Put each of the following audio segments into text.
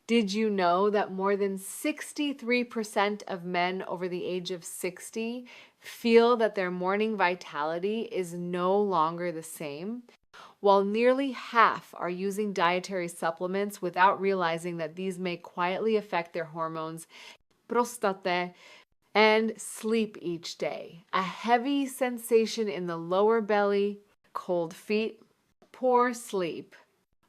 Did you know that more than 63% of men over the age of 60 feel that their morning vitality is no longer the same? While nearly half are using dietary supplements without realizing that these may quietly affect their hormones, prostate, and sleep each day. A heavy sensation in the lower belly, cold feet, poor sleep,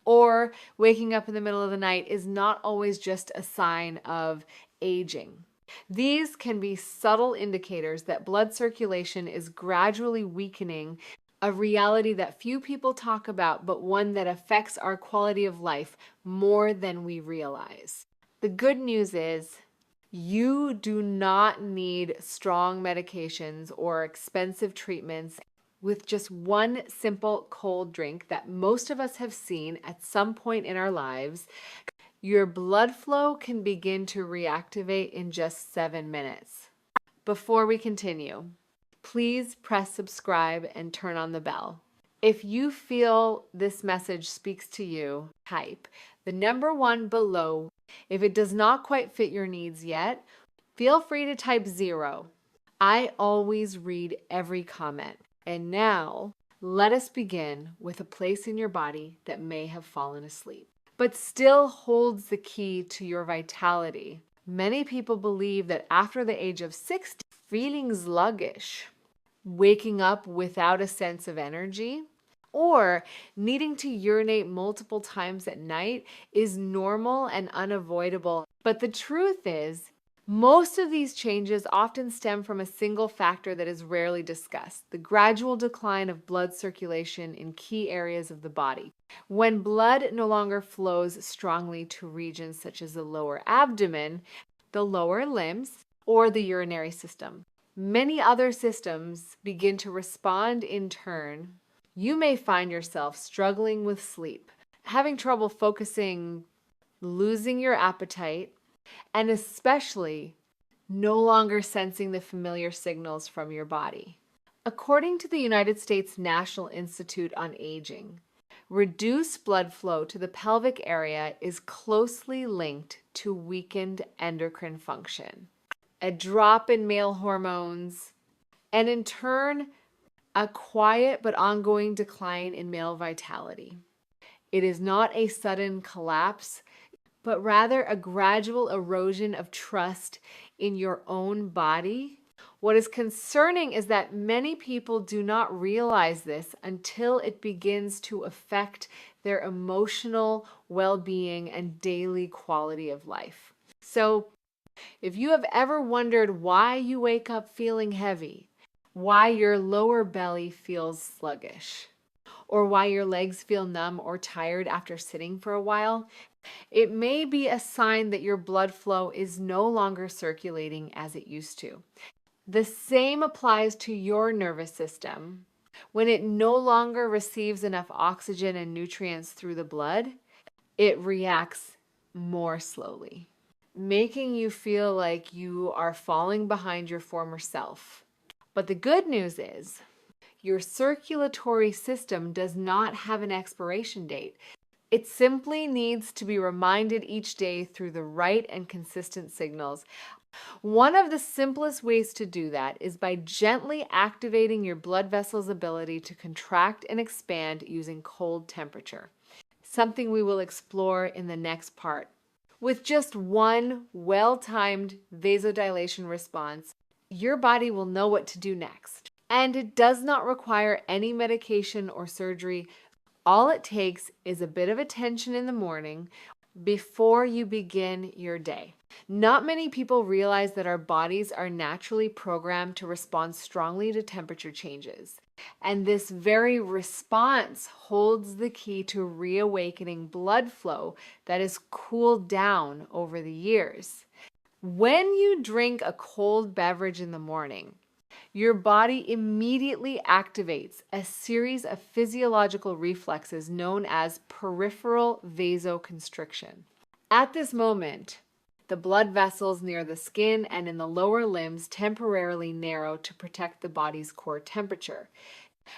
or waking up in the middle of the night is not always just a sign of aging. These can be subtle indicators that blood circulation is gradually weakening, a reality that few people talk about, but one that affects our quality of life more than we realize. The good news is you do not need strong medications or expensive treatments. With just one simple cold drink that most of us have seen at some point in our lives, your blood flow can begin to reactivate in just 7 minutes. Before we continue, please press subscribe and turn on the bell. If you feel this message speaks to you, type the number 1 below. If it does not quite fit your needs yet, feel free to type 0. I always read every comment. And now, let us begin with a place in your body that may have fallen asleep, but still holds the key to your vitality. Many people believe that after the age of 60, feeling sluggish, waking up without a sense of energy, or needing to urinate multiple times at night is normal and unavoidable. But the truth is, most of these changes often stem from a single factor that is rarely discussed: the gradual decline of blood circulation in key areas of the body. When blood no longer flows strongly to regions such as the lower abdomen, the lower limbs, or the urinary system, many other systems begin to respond in turn. You may find yourself struggling with sleep, having trouble focusing, losing your appetite, and especially no longer sensing the familiar signals from your body. According to the United States National Institute on Aging, reduced blood flow to the pelvic area is closely linked to weakened endocrine function, a drop in male hormones, and in turn, a quiet but ongoing decline in male vitality. It is not a sudden collapse, but rather a gradual erosion of trust in your own body. What is concerning is that many people do not realize this until it begins to affect their emotional well-being and daily quality of life. So, if you have ever wondered why you wake up feeling heavy, why your lower belly feels sluggish, or why your legs feel numb or tired after sitting for a while, it may be a sign that your blood flow is no longer circulating as it used to. The same applies to your nervous system. When it no longer receives enough oxygen and nutrients through the blood, it reacts more slowly, making you feel like you are falling behind your former self. But the good news is, your circulatory system does not have an expiration date. It simply needs to be reminded each day through the right and consistent signals. One of the simplest ways to do that is by gently activating your blood vessels' ability to contract and expand using cold temperature, something we will explore in the next part. With just one well-timed vasodilation response, your body will know what to do next. And it does not require any medication or surgery. All it takes is a bit of attention in the morning before you begin your day. Not many people realize that our bodies are naturally programmed to respond strongly to temperature changes. And this very response holds the key to reawakening blood flow that has cooled down over the years. When you drink a cold beverage in the morning, your body immediately activates a series of physiological reflexes known as peripheral vasoconstriction. At this moment, the blood vessels near the skin and in the lower limbs temporarily narrow to protect the body's core temperature.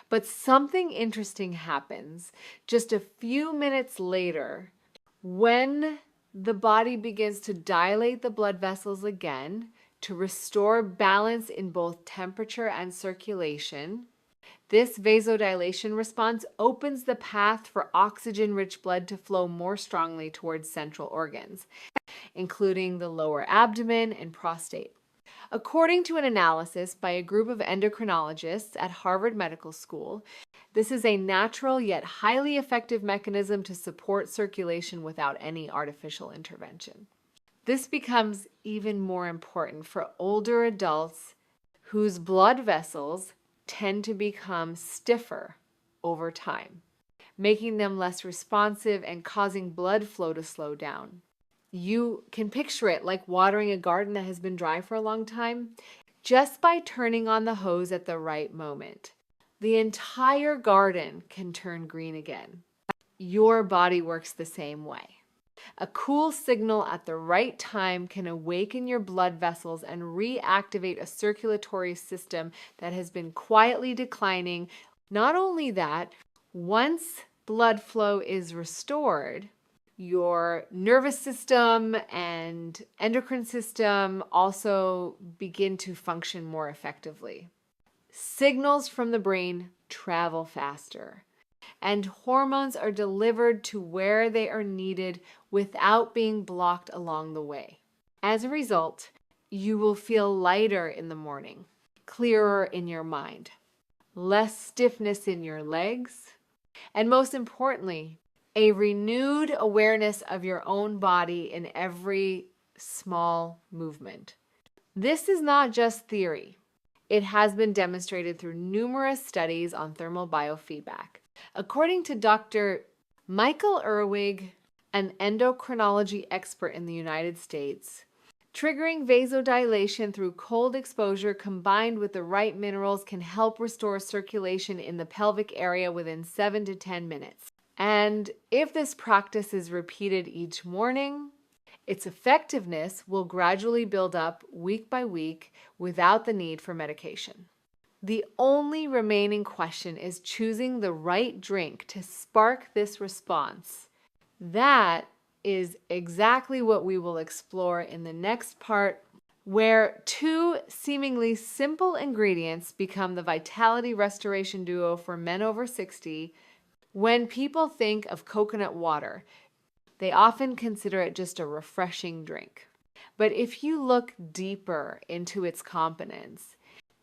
But something interesting happens just a few minutes later when the body begins to dilate the blood vessels again to restore balance in both temperature and circulation. This vasodilation response opens the path for oxygen-rich blood to flow more strongly towards central organs, including the lower abdomen and prostate. According to an analysis by a group of endocrinologists at Harvard Medical School, this is a natural yet highly effective mechanism to support circulation without any artificial intervention. This becomes even more important for older adults whose blood vessels tend to become stiffer over time, making them less responsive and causing blood flow to slow down. You can picture it like watering a garden that has been dry for a long time. Just by turning on the hose at the right moment, the entire garden can turn green again. Your body works the same way. A cool signal at the right time can awaken your blood vessels and reactivate a circulatory system that has been quietly declining. Not only that, once blood flow is restored, your nervous system and endocrine system also begin to function more effectively. Signals from the brain travel faster, and hormones are delivered to where they are needed without being blocked along the way. As a result, you will feel lighter in the morning, clearer in your mind, less stiffness in your legs, and most importantly, a renewed awareness of your own body in every small movement. This is not just theory. It has been demonstrated through numerous studies on thermal biofeedback. According to Dr. Michael Irwig, an endocrinology expert in the United States, triggering vasodilation through cold exposure combined with the right minerals can help restore circulation in the pelvic area within 7 to 10 minutes. And if this practice is repeated each morning, its effectiveness will gradually build up week by week without the need for medication. The only remaining question is choosing the right drink to spark this response. That is exactly what we will explore in the next part, where two seemingly simple ingredients become the vitality restoration duo for men over 60. When people think of coconut water, they often consider it just a refreshing drink. But if you look deeper into its components,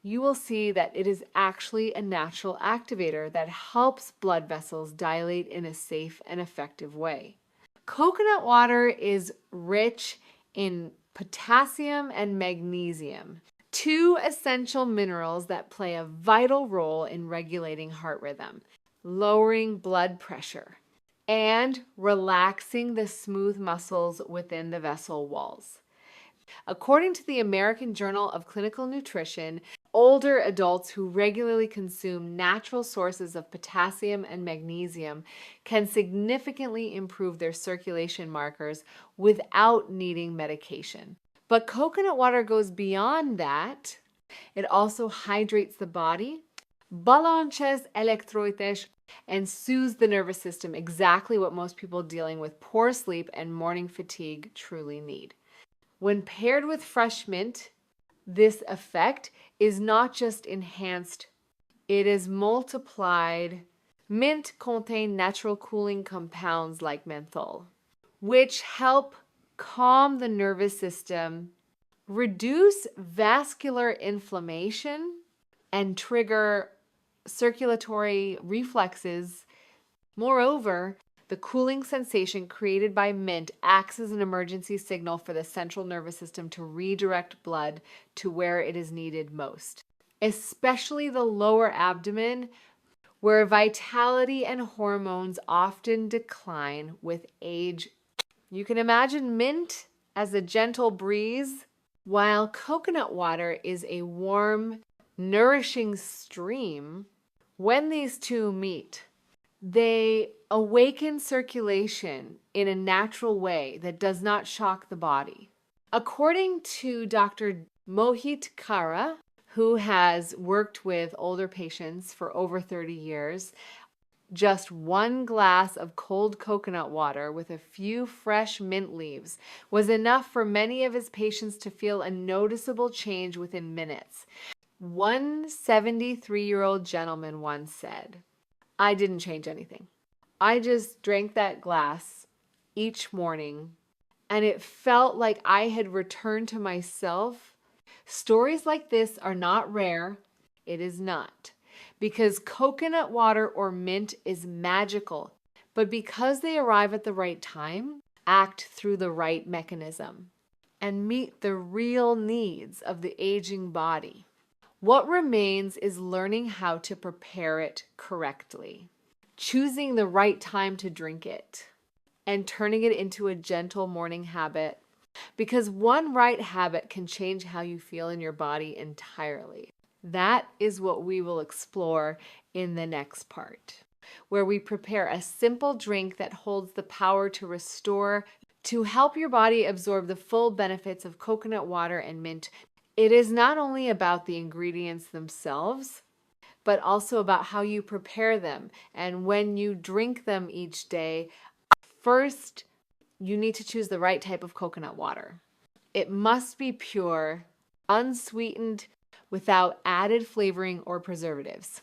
you will see that it is actually a natural activator that helps blood vessels dilate in a safe and effective way. Coconut water is rich in potassium and magnesium, two essential minerals that play a vital role in regulating heart rhythm, lowering blood pressure, and relaxing the smooth muscles within the vessel walls. According to the American Journal of Clinical Nutrition, older adults who regularly consume natural sources of potassium and magnesium can significantly improve their circulation markers without needing medication. But coconut water goes beyond that. It also hydrates the body, balances electrolytes, and soothes the nervous system, exactly what most people dealing with poor sleep and morning fatigue truly need. When paired with fresh mint, this effect is not just enhanced, it is multiplied. Mint contains natural cooling compounds like menthol, which help calm the nervous system, reduce vascular inflammation, and trigger circulatory reflexes. Moreover, the cooling sensation created by mint acts as an emergency signal for the central nervous system to redirect blood to where it is needed most, especially the lower abdomen, where vitality and hormones often decline with age. You can imagine mint as a gentle breeze, while coconut water is a warm, nourishing stream. When these two meet, they awaken circulation in a natural way that does not shock the body. According to Dr. Mohit Kara, who has worked with older patients for over 30 years, Just 1 glass of cold coconut water with a few fresh mint leaves was enough for many of his patients to feel a noticeable change within minutes. One 73-year-old gentleman once said, "I didn't change anything. I just drank that glass each morning, and it felt like I had returned to myself." Stories like this are not rare. It is not. Because coconut water or mint is magical, but because they arrive at the right time, act through the right mechanism, and meet the real needs of the aging body. What remains is learning how to prepare it correctly, choosing the right time to drink it, and turning it into a gentle morning habit. Because one right habit can change how you feel in your body entirely. That is what we will explore in the next part, where we prepare a simple drink that holds the power to restore, to help your body absorb the full benefits of coconut water and mint. It is not only about the ingredients themselves, but also about how you prepare them and when you drink them each day. First, you need to choose the right type of coconut water. It must be pure, unsweetened, without added flavoring or preservatives.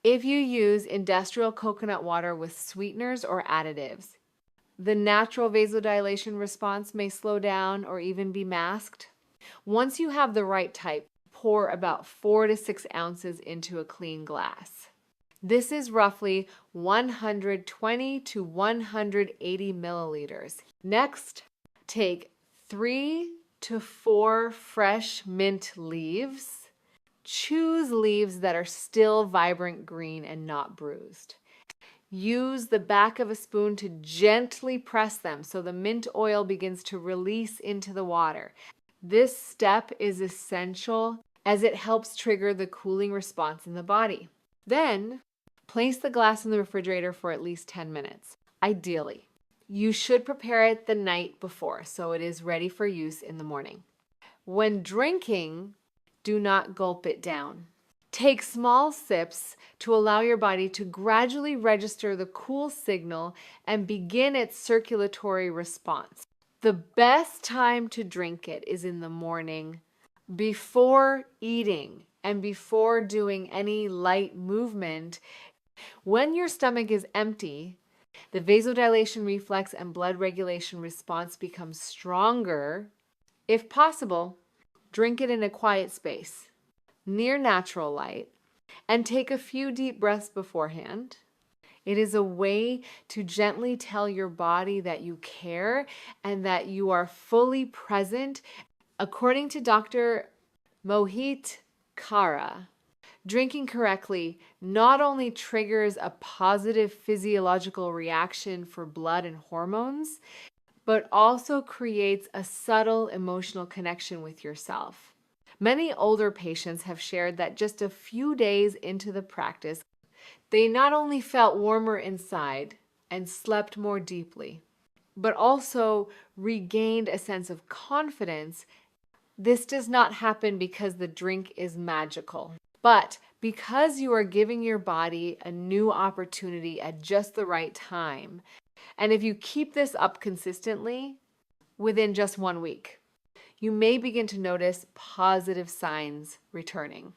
If you use industrial coconut water with sweeteners or additives, the natural vasodilation response may slow down or even be masked. Once you have the right type, pour about 4 to 6 ounces into a clean glass. This is roughly 120 to 180 milliliters. Next, take 3 to 4 fresh mint leaves. Choose leaves that are still vibrant green and not bruised. Use the back of a spoon to gently press them so the mint oil begins to release into the water. This step is essential as it helps trigger the cooling response in the body. Then, place the glass in the refrigerator for at least 10 minutes, ideally. You should prepare it the night before so it is ready for use in the morning. When drinking, do not gulp it down. Take small sips to allow your body to gradually register the cool signal and begin its circulatory response. The best time to drink it is in the morning, before eating and before doing any light movement. When your stomach is empty, the vasodilation reflex and blood regulation response becomes stronger. If possible, drink it in a quiet space, near natural light, and take a few deep breaths beforehand. It is a way to gently tell your body that you care and that you are fully present. According to Dr. Mohit Kara, drinking correctly not only triggers a positive physiological reaction for blood and hormones, but also creates a subtle emotional connection with yourself. Many older patients have shared that just a few days into the practice, they not only felt warmer inside and slept more deeply, but also regained a sense of confidence. This does not happen because the drink is magical, but because you are giving your body a new opportunity at just the right time. And if you keep this up consistently, within just 1 week, you may begin to notice positive signs returning.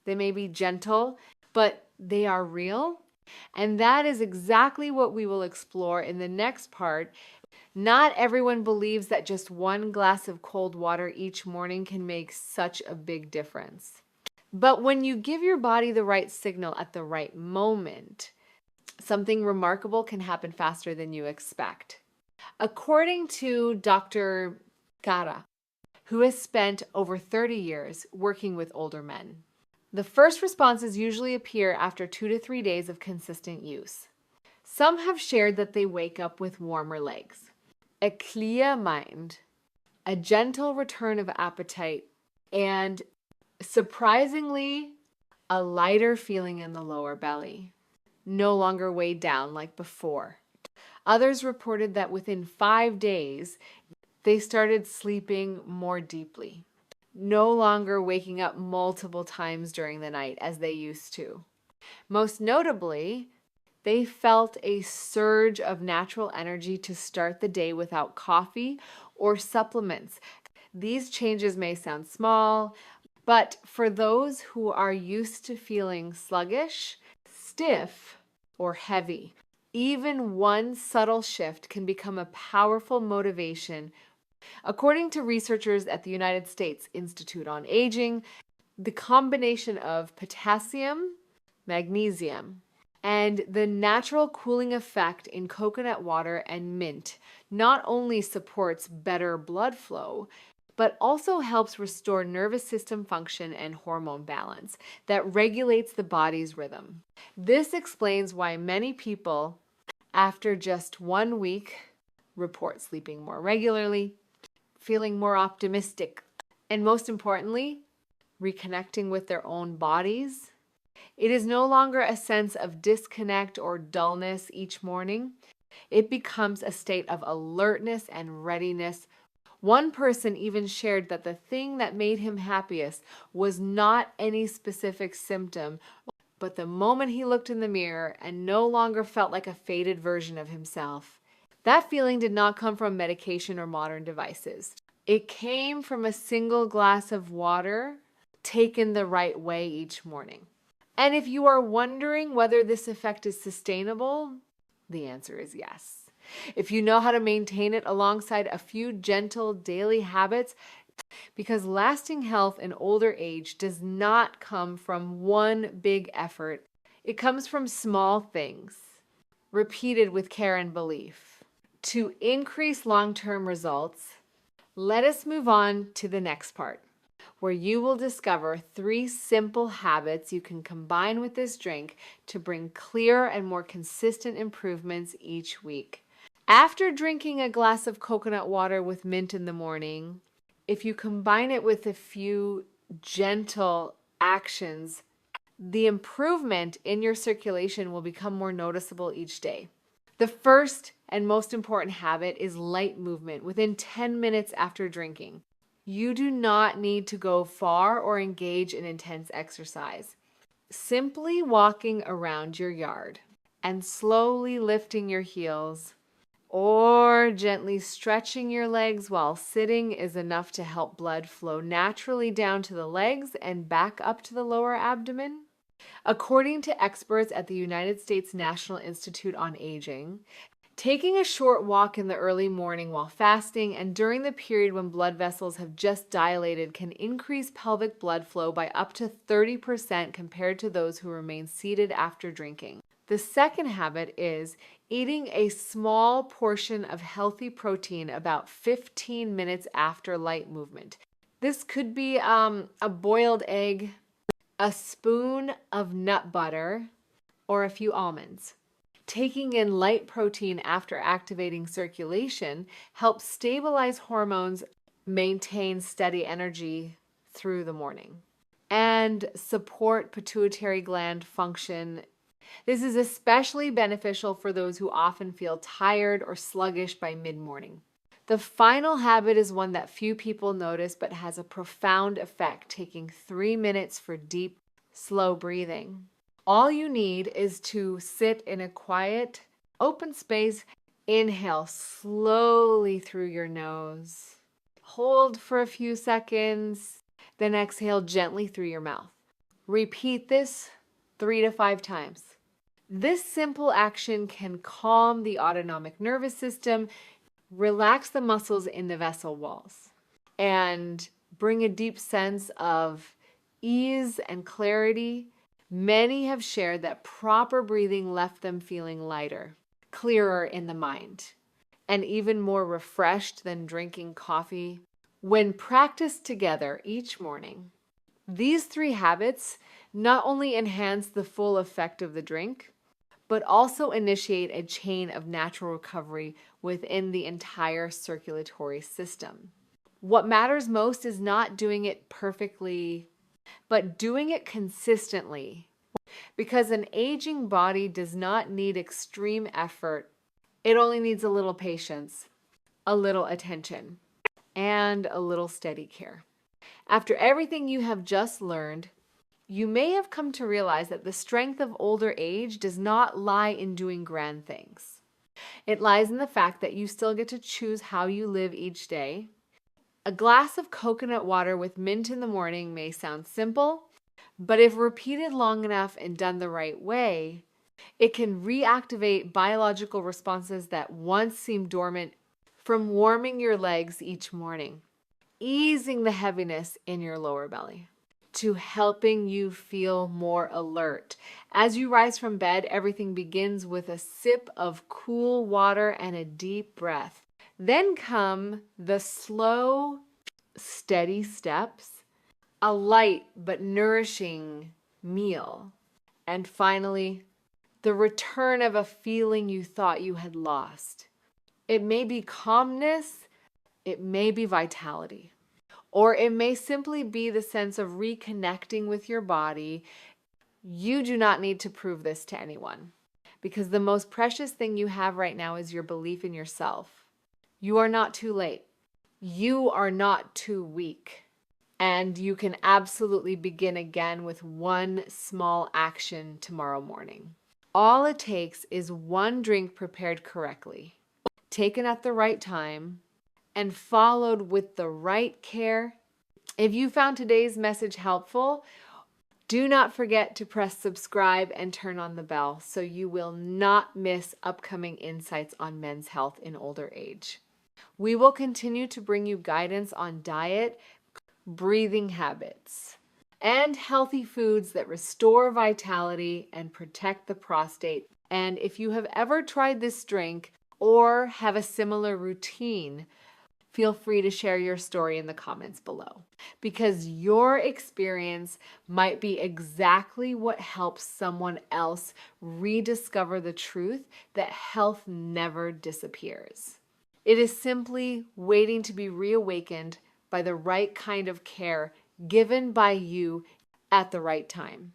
They may be gentle, but they are real. And that is exactly what we will explore in the next part. Not everyone believes that just 1 glass of cold water each morning can make such a big difference. But when you give your body the right signal at the right moment, something remarkable can happen faster than you expect. According to Dr. Kara, who has spent over 30 years working with older men, the first responses usually appear after 2 to 3 days of consistent use. Some have shared that they wake up with warmer legs, a clear mind, a gentle return of appetite, and surprisingly, a lighter feeling in the lower belly, no longer weighed down like before. Others reported that within 5 days, they started sleeping more deeply, no longer waking up multiple times during the night as they used to. Most notably, They felt a surge of natural energy to start the day without coffee or supplements. These changes may sound small, but for those who are used to feeling sluggish, stiff, or heavy, even one subtle shift can become a powerful motivation. According to researchers at the United States Institute on Aging, the combination of potassium, magnesium, and the natural cooling effect in coconut water and mint not only supports better blood flow, but also helps restore nervous system function and hormone balance that regulates the body's rhythm. This explains why many people, after just 1 week, report sleeping more regularly, feeling more optimistic, and most importantly, reconnecting with their own bodies. It is no longer a sense of disconnect or dullness each morning. It becomes a state of alertness and readiness. One person even shared that the thing that made him happiest was not any specific symptom, but the moment he looked in the mirror and no longer felt like a faded version of himself. That feeling did not come from medication or modern devices. It came from a single glass of water taken the right way each morning. And if you are wondering whether this effect is sustainable, the answer is yes. If you know how to maintain it alongside a few gentle daily habits, because lasting health in older age does not come from one big effort. It comes from small things, repeated with care and belief. To increase long-term results, let us move on to the next part, where you will discover 3 simple habits you can combine with this drink to bring clear and more consistent improvements each week. After drinking a glass of coconut water with mint in the morning, if you combine it with a few gentle actions, the improvement in your circulation will become more noticeable each day. The first and most important habit is light movement within 10 minutes after drinking. You do not need to go far or engage in intense exercise. Simply walking around your yard and slowly lifting your heels or gently stretching your legs while sitting is enough to help blood flow naturally down to the legs and back up to the lower abdomen. According to experts at the United States National Institute on Aging, taking a short walk in the early morning while fasting and during the period when blood vessels have just dilated can increase pelvic blood flow by up to 30% compared to those who remain seated after drinking. The second habit is eating a small portion of healthy protein about 15 minutes after light movement. This could be a boiled egg, a spoon of nut butter, or a few almonds. Taking in light protein after activating circulation helps stabilize hormones, maintain steady energy through the morning, and support pituitary gland function. This is especially beneficial for those who often feel tired or sluggish by mid-morning. The final habit is one that few people notice but has a profound effect, taking 3 minutes for deep, slow breathing. All you need is to sit in a quiet, open space. Inhale slowly through your nose. Hold for a few seconds, then exhale gently through your mouth. Repeat this 3 to 5 times. This simple action can calm the autonomic nervous system, relax the muscles in the vessel walls, and bring a deep sense of ease and clarity. Many have shared that proper breathing left them feeling lighter, clearer in the mind, and even more refreshed than drinking coffee. When practiced together each morning, these 3 habits not only enhance the full effect of the drink, but also initiate a chain of natural recovery within the entire circulatory system. What matters most is not doing it perfectly, but doing it consistently. Because an aging body does not need extreme effort. It only needs a little patience, a little attention, and a little steady care. After everything you have just learned, You may have come to realize that the strength of older age does not lie in doing grand things. It lies in the fact that you still get to choose how you live each day. A glass of coconut water with mint in the morning may sound simple, but if repeated long enough and done the right way, it can reactivate biological responses that once seemed dormant, from warming your legs each morning, easing the heaviness in your lower belly, to helping you feel more alert. As you rise from bed, everything begins with a sip of cool water and a deep breath. Then come the slow, steady steps, a light but nourishing meal, and finally, the return of a feeling you thought you had lost. It may be calmness, it may be vitality, or it may simply be the sense of reconnecting with your body. You do not need to prove this to anyone, because the most precious thing you have right now is your belief in yourself. You are not too late. You are not too weak. And you can absolutely begin again with one small action tomorrow morning. All it takes is one drink prepared correctly, taken at the right time, and followed with the right care. If you found today's message helpful, do not forget to press subscribe and turn on the bell so you will not miss upcoming insights on men's health in older age. We will continue to bring you guidance on diet, breathing habits, and healthy foods that restore vitality and protect the prostate. And if you have ever tried this drink or have a similar routine, feel free to share your story in the comments below, because your experience might be exactly what helps someone else rediscover the truth that health never disappears. It is simply waiting to be reawakened by the right kind of care given by you at the right time.